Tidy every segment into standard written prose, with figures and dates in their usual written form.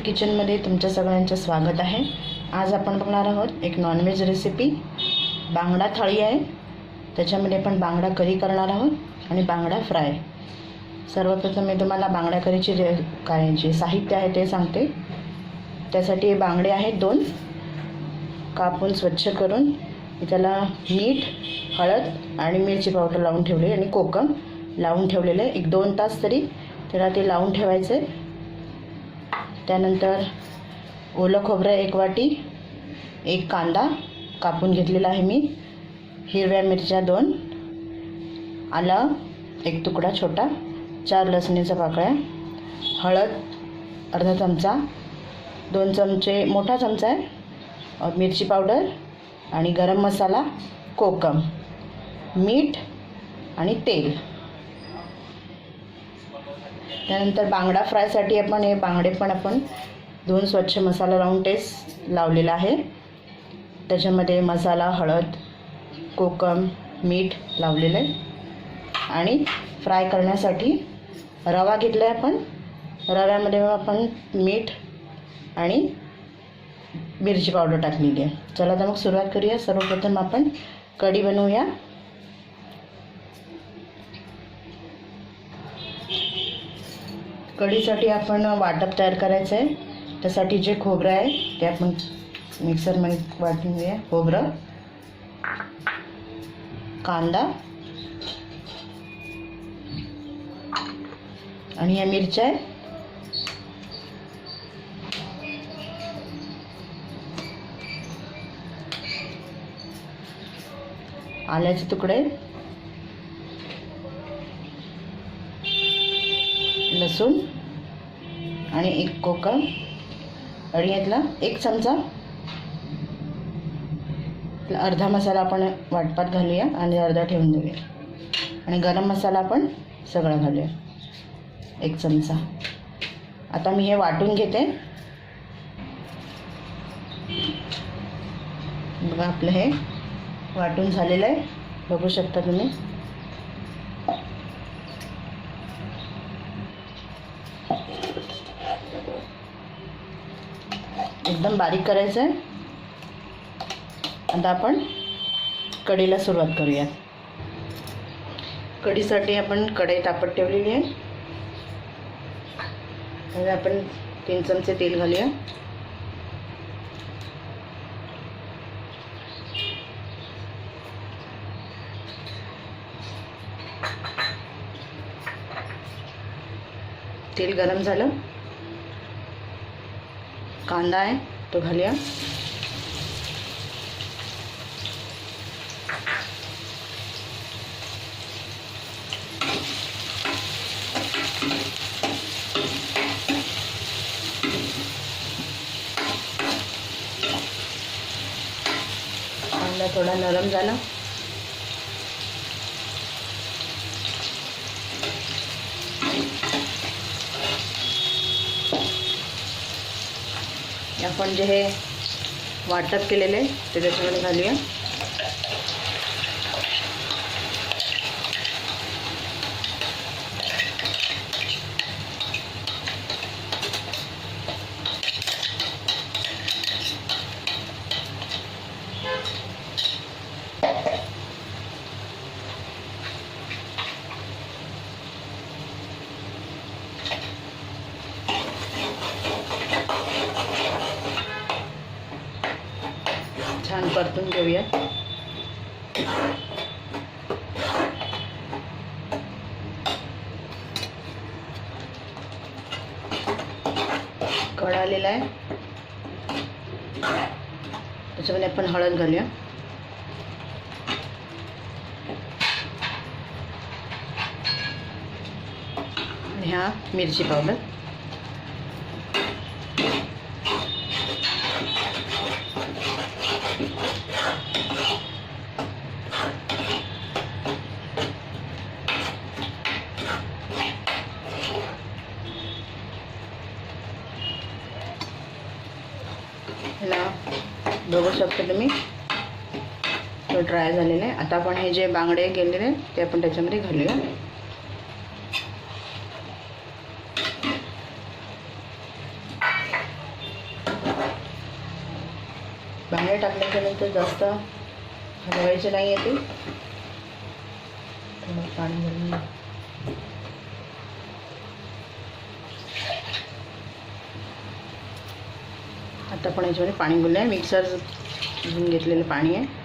किचनमध्ये तुमच्या सगळ्यांचं स्वागत आहे। आज आपण बघणार आहोत एक नॉनव्हेज रेसिपी। बांगडा थाळी आहे, त्याच्यामध्ये आपण बांगडा करी करणार आहोत आणि बांगडा फ्राय। सर्वप्रथम मी तुम्हाला बांगडा करीची जे साहित्य आहे ते सांगते। त्यासाठी हे बांगडे आहेत 2, कापून स्वच्छ करून त्याला मीठ, हळद आणि मिरची पावडर लावून ठेवले आणि कोकम लावून ठेवलेले। 1-2 तास तरी त्याला ते लावून ठेवायचे। त्यानंतर ओलं खोबरं 1 वाटी, 1 कांदा कापून घेतलेला आहे मी, हिरव्या मिरच्या 2, आलं 1 तुकडा छोटा, 4 लसणीच्या पाकळ्या, हळद अर्धा चमचा, 2 चमचे मोठा चमचा आहे मिरची पावडर आणि गरम मसाला, कोकम, मीठ आणि तेल। त्यानंतर बांगडा फ्रायसाठी आपण हे बांगडे पण आपण धुवून स्वच्छ मसाला लावून लावलेला आहे। त्याच्यामध्ये मसाला, हळद, कोकम, मीठ लावलेले आणि फ्राय करण्यासाठी रवा घेतला आहे आपण। रव्यामध्ये आपण मीठ आणि मिरची पावडर टाकलेली आहे। चला तर मग सुरुवात करूया। सर्वप्रथम आपण कढी बनवूया। कढीसाठी आपण वाटप तयार करायचं आहे। त्यासाठी जे खोबरं आहे ते आपण मिक्सरमध्ये वाटून घेऊया। खोबरं, कांदा आणि या मिरच्या आहे, आल्याचे तुकडे, लसूण आणि 1 कोकम आणि यातला 1 चमचा अर्धा मसाला आपण वाटपात घालूया आणि अर्धा ठेवून देऊया आणि गरम मसाला आपण सगळा घालूया 1 चमचा। आता मी हे वाटून घेते। बघा आपलं हे वाटून झालेलं आहे, बघू शकता तुम्ही। एकदम बारीक करायचं आहे। आता आपण कढीला सुरुवात करूया। कढीसाठी आपण कढई तापत ठेवलेली आहे। आणि आपण 3 चमचे तेल घालूया। तेल गरम झालं, कांदा आहे तो घालूया। कांदा थोडा नरम झाला, आपण जे हे वाटप केलेले ते त्याच्यामध्ये घालूया। छान परतून घेऊया। कढ आलेला आहे, त्याच्यामध्ये आपण हळद घालूया आणि ह्या मिरची पावडर, बघू शकता तुम्ही तो ड्राय झालेला आहे। आता आपण हे जे बांगडे केलेले ते आपण त्याच्यामध्ये घालूया। बांगडे टाकल्याच्यानंतर जास्त हलवायचे नाही आहे ते. थोडं पाणी घालून आता आपण याच्यामध्ये पाणी घालूया. मिक्सर घेऊन घेतलेलं पाणी आहे.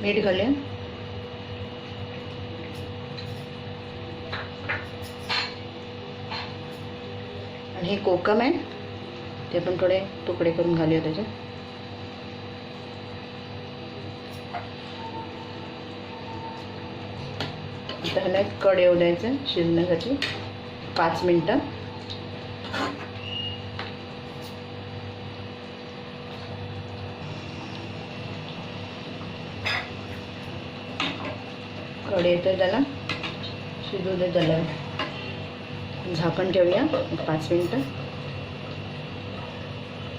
मीठ घालूया. आणि हे कोकम आहे ते पण थोडे तुकडे करून घालूया त्याच्यात. आता ह्याला एक कड येऊ द्यायचं शिजण्यासाठी 5 मिनटं. कड येतं त्याला शिजू दे. त्याला झाकण ठेवूया 5 मिनटं.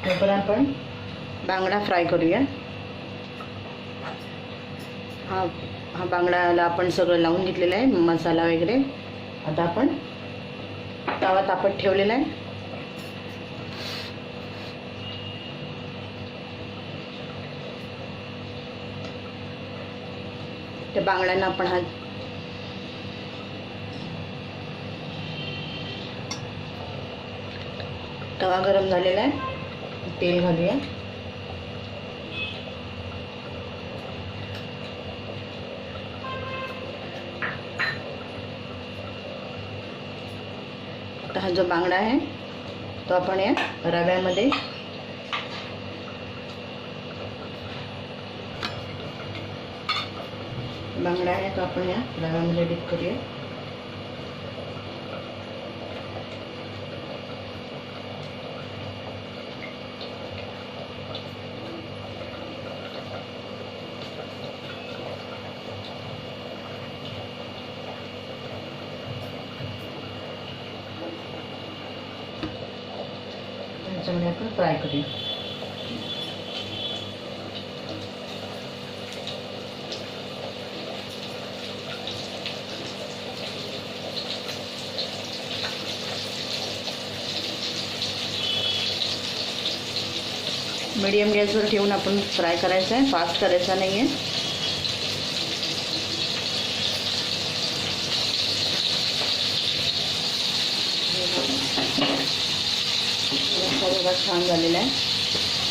तोपर्यंत आपण बांगडा फ्राय करूया. हा बांगडाला आपण सगळं लावून घेतलेलं आहे, मसाला वगैरे. आता आपण तवा तापत ठेवलेला आहे. त्या बांगड्यांना आपण हा तवा गरम झालेला आहे. तेल घालूया. आता हा जो बांगडा आहे तो आपण या रव्यामध्ये बांगडा आहे तो आपण या रव्यामध्ये डीप करूया. त्याच्यामध्ये आपण फ्राय करूया. मीडियम गॅसवर ठेवून आपण फ्राय करायचं आहे, फास्ट करायचा नाही आहे. रस्सा छान झालेला आहे.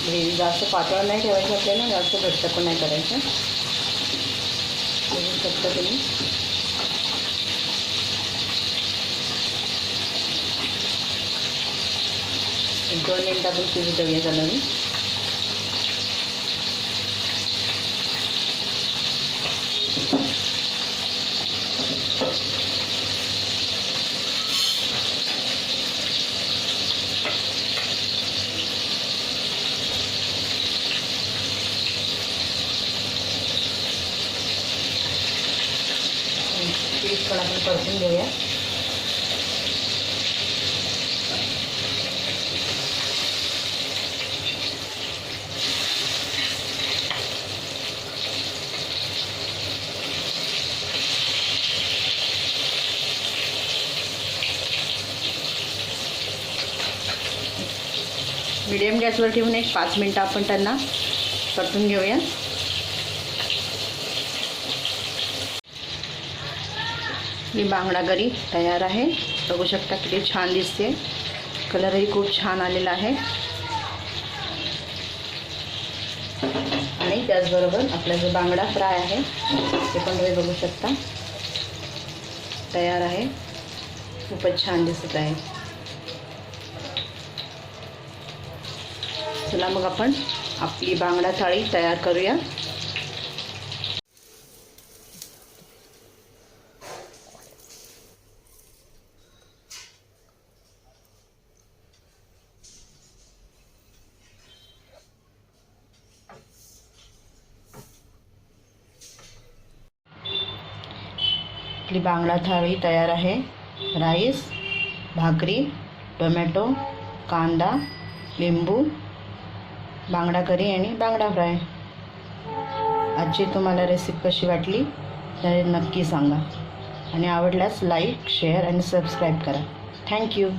ग्रेव्ही जास्त पातळ नाही ठेवायचं आपल्याला, जास्त घट्ट पण नाही करायचं. बघू शकता तुम्ही. एक 2 मिनिटं आपण शिजू देऊया त्याला. पीस पण आपण परतून घेऊया. मीडियम गॅसवर ठेवून एक 5 मिनटं आपण त्यांना परतून घेऊया. ही बांगडा करी तयार आहे. बघू शकता किती छान दिसते. कलरही खूप छान आलेला आहे. आणि त्याचबरोबर आपला जो बांगडा फ्राय आहे ते पण तुम्ही बघू शकता तयार आहे. खूपच छान दिसत आहे. चला मग आपण आपली बांगडा थाळी तयार करूया. आपली बांगडा थाळी तयार आहे. राईस, भाकरी, टोमॅटो, कांदा, लिंबू, बांगडा करी आणि बांगडा फ्राय. आजची तुम्हाला रेसिपी कशी वाटली तर नक्की सांगा आणि आवडल्यास लाईक, शेअर आणि सबस्क्राईब करा. थँक्यू.